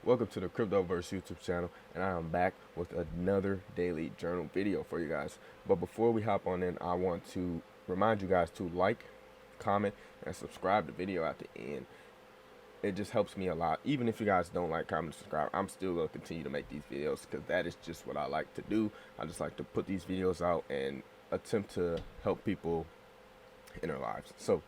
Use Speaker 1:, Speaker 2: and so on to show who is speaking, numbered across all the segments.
Speaker 1: Welcome to the Cryptoverse YouTube channel, and I am back with another daily journal video for you guys. But before we hop on in, I want to remind you guys to like, comment, and subscribe the video at the end. It just helps me a lot. Even if you guys don't like, comment, subscribe, I'm still going to continue to make these videos because that is just what I like to do. I just like to put these videos out and attempt to help people in their lives. So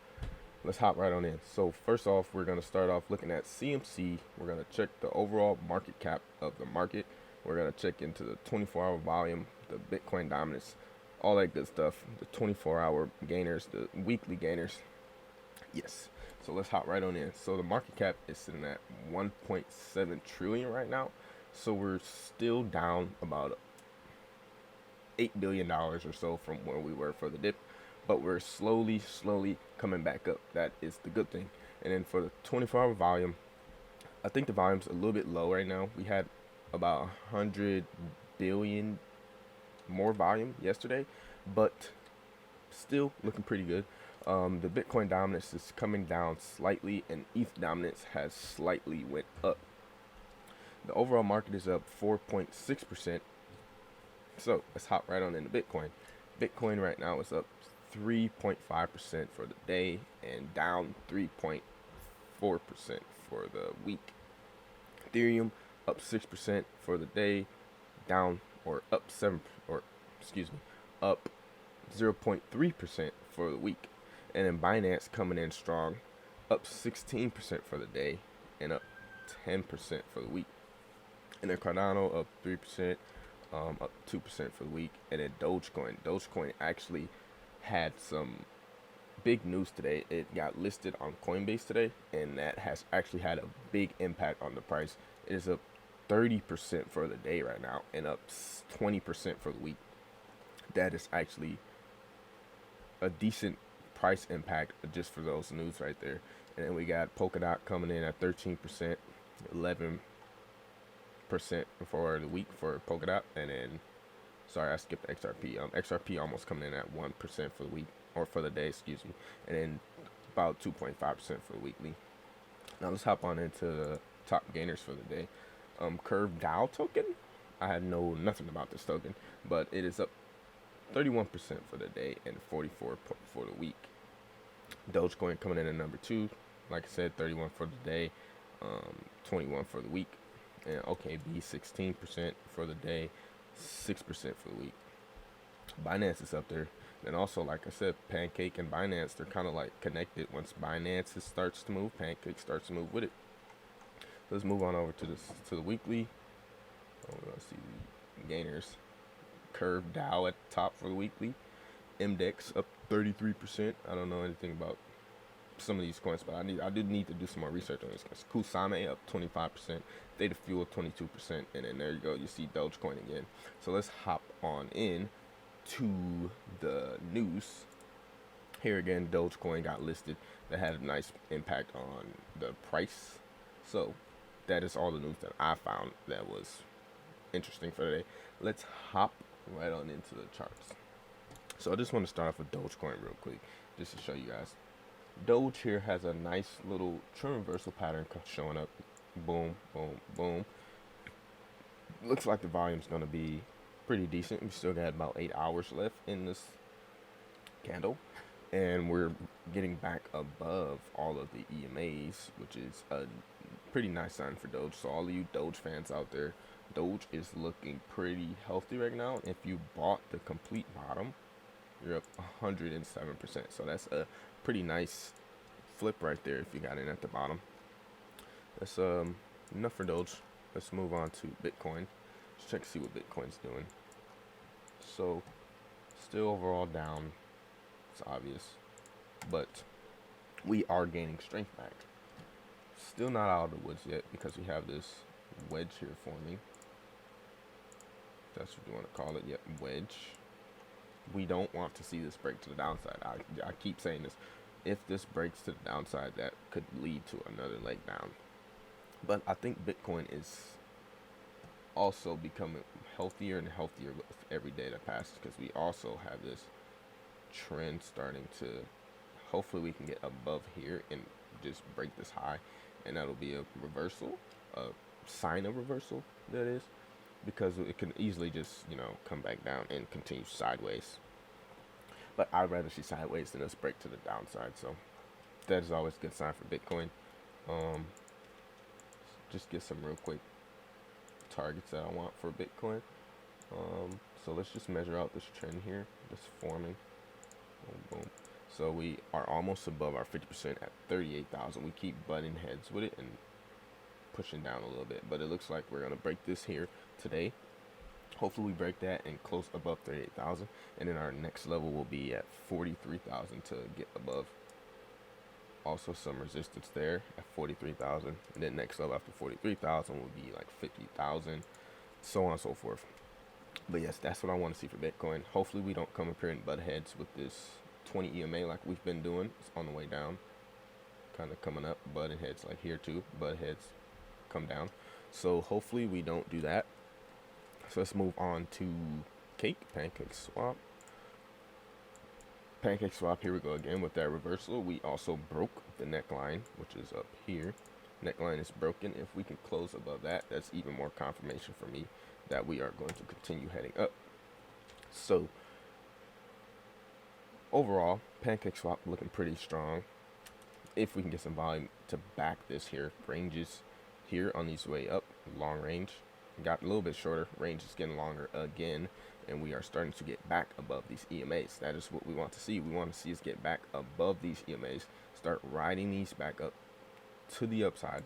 Speaker 1: let's hop right on in. So first off, we're going to start off looking at CMC. We're going to check the overall market cap of the market. We're going to check into the 24-hour volume, the Bitcoin dominance, all that good stuff, the 24-hour gainers, the weekly gainers. Yes. So let's hop right on in. So the market cap is sitting at 1.7 trillion right now. So we're still down about $8 billion or so from where we were for the dip, but we're slowly coming back up. That is the good thing. And then for the 24-hour volume, I think the volume's a little bit low right now. We had about 100 billion more volume yesterday, but still looking pretty good. The Bitcoin dominance is coming down slightly, and ETH dominance has slightly went up. The overall market is up 4.6%. So let's hop right on into Bitcoin. Bitcoin right now is up 3.5% for the day and down 3.4% for the week. Ethereum up 6% for the day, down or up 7 or excuse me, up 0.3% for the week. And then Binance coming in strong, up 16% for the day and up 10% for the week. And then Cardano up 3%, up 2% for the week. And then Dogecoin actually had some big news today. It got listed on Coinbase today, and that has actually had a big impact on the price. It is up 30% for the day right now and up 20% for the week. That is actually a decent price impact just for those news right there. And then we got Polkadot coming in at 13%, 11% for the week for Polkadot, and then sorry, I skipped XRP. XRP almost coming in at 1% for the week, or for the day, excuse me, and then about 2.5% for the weekly. Now let's hop on into the top gainers for the day. Curve DAO token. I had nothing about this token, but it is up 31% for the day and 44 for the week. Dogecoin coming in at number 2. Like I said, 31 for the day, 21 for the week. And OKB 16% for the day, 6% for the week. Binance is up there. And also, like I said, Pancake and Binance, they're kind of like connected. Once Binance starts to move, Pancake starts to move with it. Let's move on over to the weekly. We're gonna see the gainers. Curve Dow at the top for the weekly. MDEX up 33%. I don't know anything about some of these coins, but I do need to do some more research on this. Kusame up 25%, Theta Fuel 22%, and then there you go, you see Dogecoin again. So let's hop on in to the news. Here again, Dogecoin got listed. That had a nice impact on the price. So that is all the news that I found that was interesting for today. Let's hop right on into the charts. So I just want to start off with Dogecoin real quick, just to show you guys. Doge here has a nice little trend reversal pattern showing up. Boom, boom, boom. Looks like the volume's going to be pretty decent. We still got about 8 hours left in this candle. And we're getting back above all of the EMAs, which is a pretty nice sign for Doge. So all of you Doge fans out there, Doge is looking pretty healthy right now. If you bought the complete bottom, you're up 107%. So that's a pretty nice flip right there if you got in at the bottom. That's enough for Doge. Let's move on to Bitcoin. Let's check to see what Bitcoin's doing. So still overall down, it's obvious, but we are gaining strength back. Still not out of the woods yet because we have this wedge here forming. That's what you want to call it. Yep, wedge. We don't want to see this break to the downside. I keep saying this. If this breaks to the downside, that could lead to another leg down. But I think Bitcoin is also becoming healthier and healthier with every day that passes, because we also have this trend starting to, hopefully we can get above here and just break this high, and that'll be a reversal, a sign of reversal, that is, because it can easily just, come back down and continue sideways. But I'd rather see sideways than us break to the downside. So that is always a good sign for Bitcoin. Um, just get some real quick targets that I want for Bitcoin. So let's just measure out this trend here, this forming. Boom, boom. So we are almost above our 50% at 38,000. We keep butting heads with it and pushing down a little bit, but it looks like we're gonna break this here today. Hopefully we break that and close above 38,000, and then our next level will be at 43,000 to get above. Also some resistance there at 43,000, and then next level after 43,000 will be like 50,000, so on and so forth. But yes, that's what I want to see for Bitcoin. Hopefully we don't come up here and butt heads with this 20 EMA like we've been doing. It's on the way down, kind of coming up, butting heads like here too, butt heads come down. So hopefully we don't do that. So let's move on to pancake swap. Pancake swap, here we go again with that reversal. We also broke the neckline, which is up here. Neckline is broken. If we can close above that, that's even more confirmation for me that we are going to continue heading up. So overall, pancake swap looking pretty strong. If we can get some volume to back this here, ranges here on these way up, long range got a little bit shorter, range is getting longer again, and we are starting to get back above these EMAs. That is what we want to see. We want to see us get back above these EMAs, start riding these back up to the upside,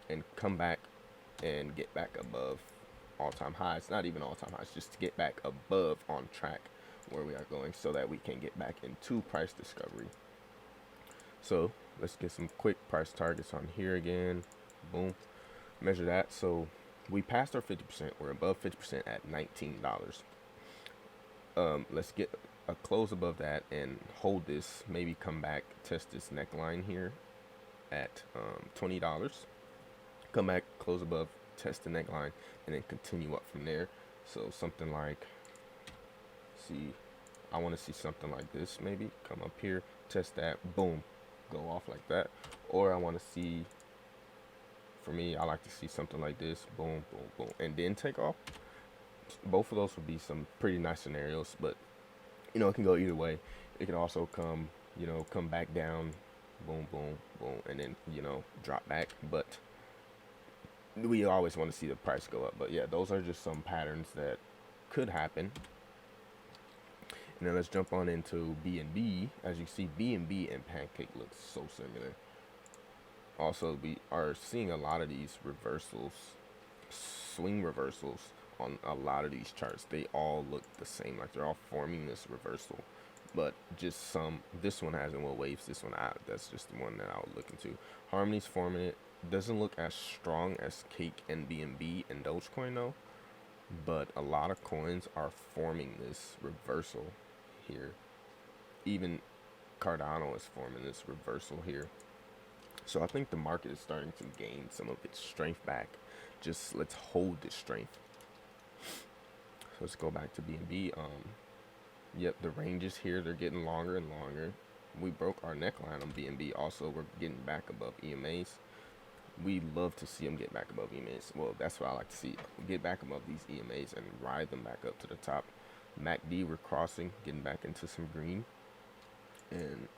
Speaker 1: and come back and get back above all-time highs. Not even all-time highs, just to get back above on track where we are going, so that we can get back into price discovery. So let's get some quick price targets on here again. Boom, measure that. So we passed our 50%. We're above 50% at $19. Let's get a close above that and hold this. Maybe come back, test this neckline here at $20. Come back, close above, test the neckline, and then continue up from there. So something like, I want to see something like this. Maybe come up here, test that, boom, go off like that. Or I want to see, for me, I like to see something like this, boom, boom, boom, and then take off. Both of those would be some pretty nice scenarios, but it can go either way. It can also come, come back down, boom, boom, boom, and then, drop back. But we always want to see the price go up. But yeah, those are just some patterns that could happen. And then let's jump on into BNB. As you see, BNB and Pancake look so similar. Also, we are seeing a lot of these reversals, swing reversals on a lot of these charts. They all look the same, like they're all forming this reversal, but just this one has in waves, this one out. That's just the one that I would look into. Harmony's forming it. Doesn't look as strong as Cake and BNB and Dogecoin though, but a lot of coins are forming this reversal here. Even Cardano is forming this reversal here. So I think the market is starting to gain some of its strength back. Just let's hold this strength. So let's go back to BNB. Yep, the ranges here, they're getting longer and longer. We broke our neckline on BNB. Also, we're getting back above EMAs. We love to see them get back above EMAs. Well, that's what I like to see. Get back above these EMAs and ride them back up to the top. MACD, we're crossing, getting back into some green. And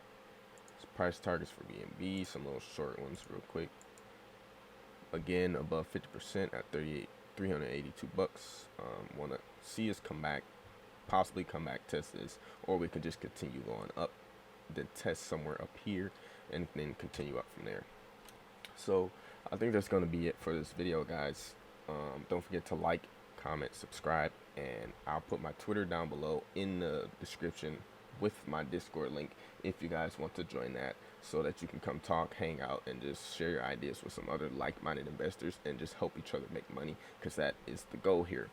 Speaker 1: price targets for BNB, some little short ones real quick. Again, above 50% at 382 bucks. Want to see us come back, possibly come back, test this, or we can just continue going up, then test somewhere up here, and then continue up from there. So I think that's going to be it for this video, guys. Don't forget to like, comment, subscribe, and I'll put my Twitter down below in the description with my Discord link if you guys want to join that, so that you can come talk, hang out, and just share your ideas with some other like-minded investors and just help each other make money, because that is the goal here.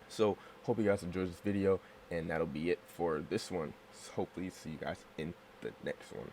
Speaker 1: So hope you guys enjoyed this video, and that'll be it for this one. So hopefully see you guys in the next one.